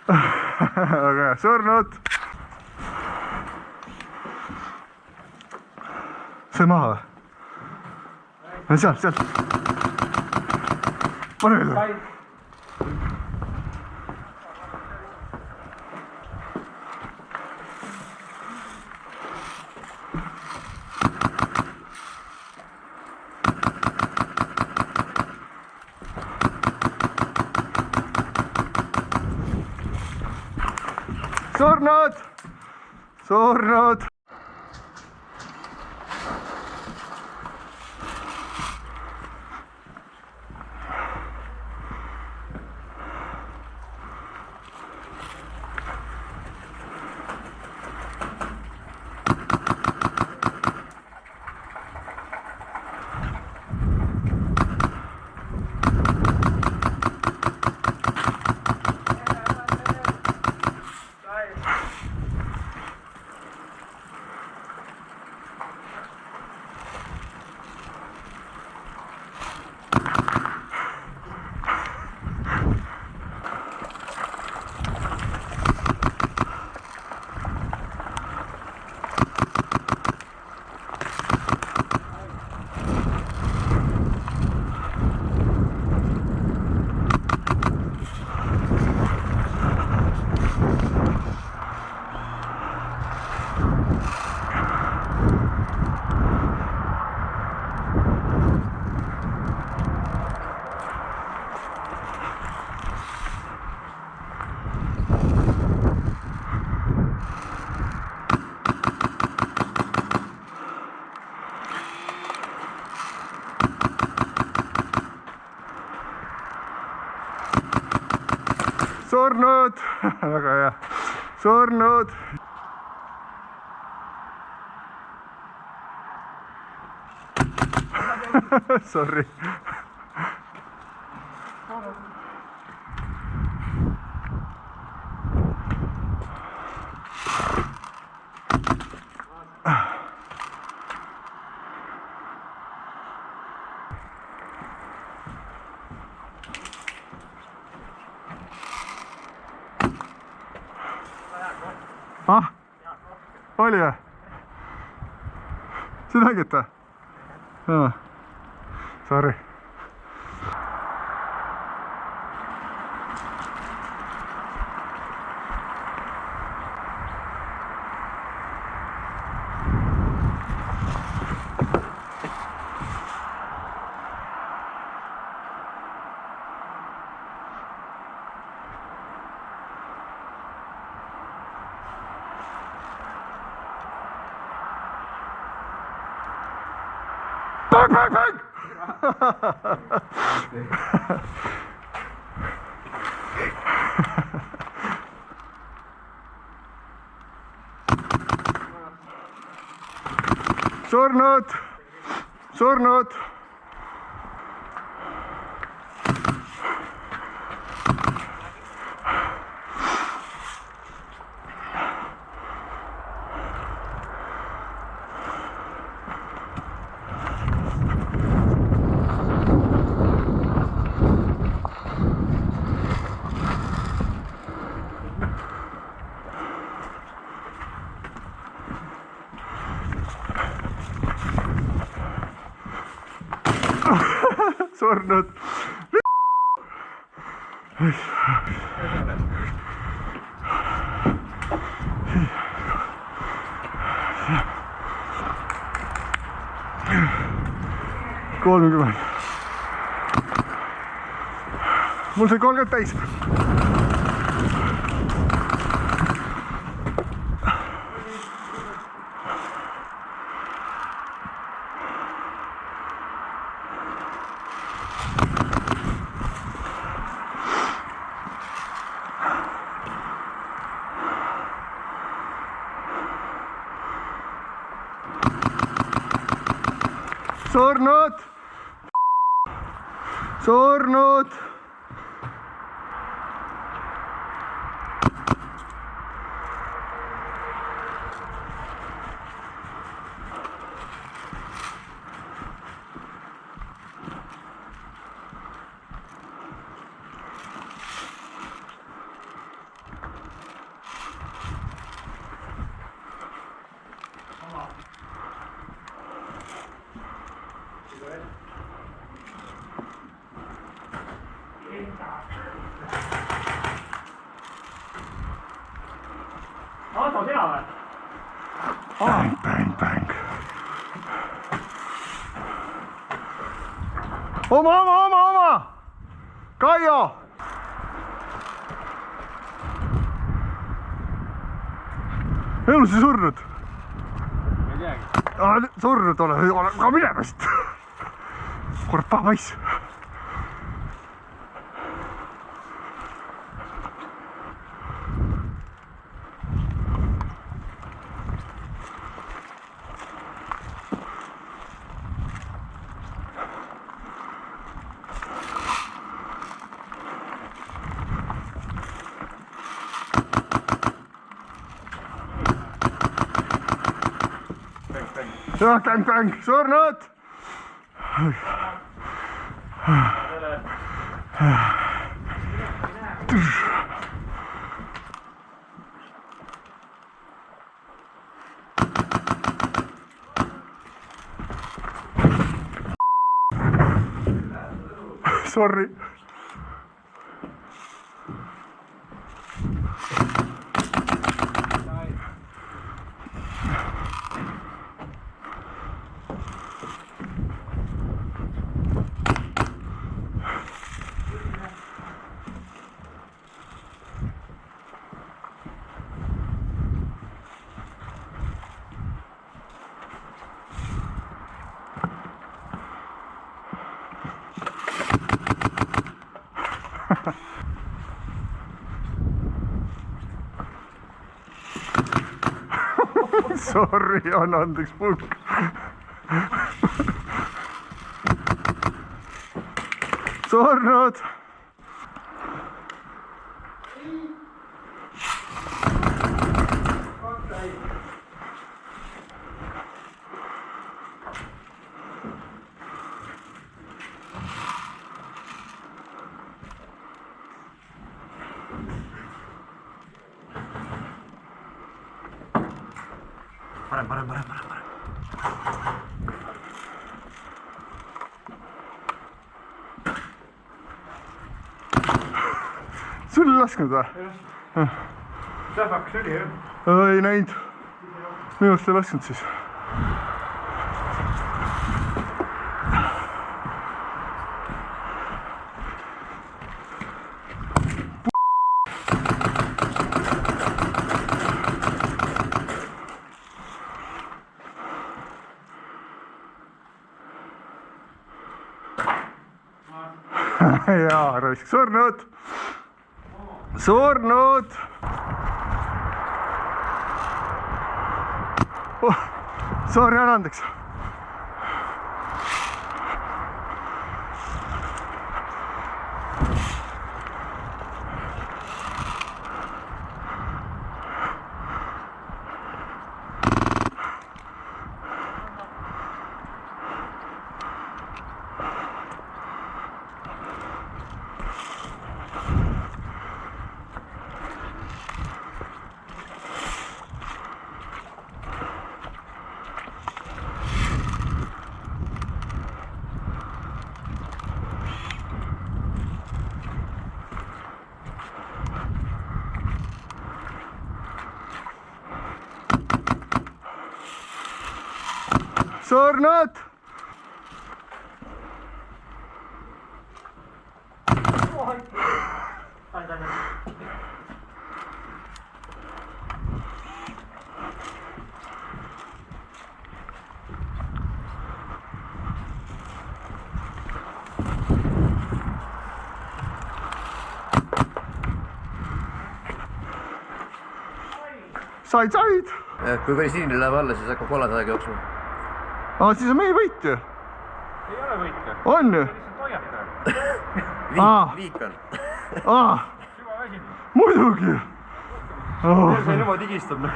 väga hea, surnud. see maha või? Sealt. pane veel. surnud. surnud, väga hea, surnud. Sorry. Ah, oli või? Sa nägid või? Jaa, sorry. Bang! Surnud. Surnud. Kolmkümmend. Mul sai 30 täis. Surnud. mina või? Bang, bang, bang. Oma! Kaio! elus ei surnud? Ma ei teagi. Surnud ole ka minemast. Kurat, paha paiss. Bang, surnud! Sorry. Sorry, anna andeks pulk. Surnud. Parem. Sul ei lasknud või? Sähvaks oli jah? Ei näinud. Minu arust ei lasknud siis. Jaa, raisk, surnud! Surnud! Sorry, anna andeks. Surnud! Said! Kui päris sinine läheb alla, siis hakkab kollase aeg jooksma. Siis on meie võit ju. Ei ole võit ju. On ju? Lihtsalt hoiata. Viik on. Juba väsinud. Muidugi. See on juba digistab.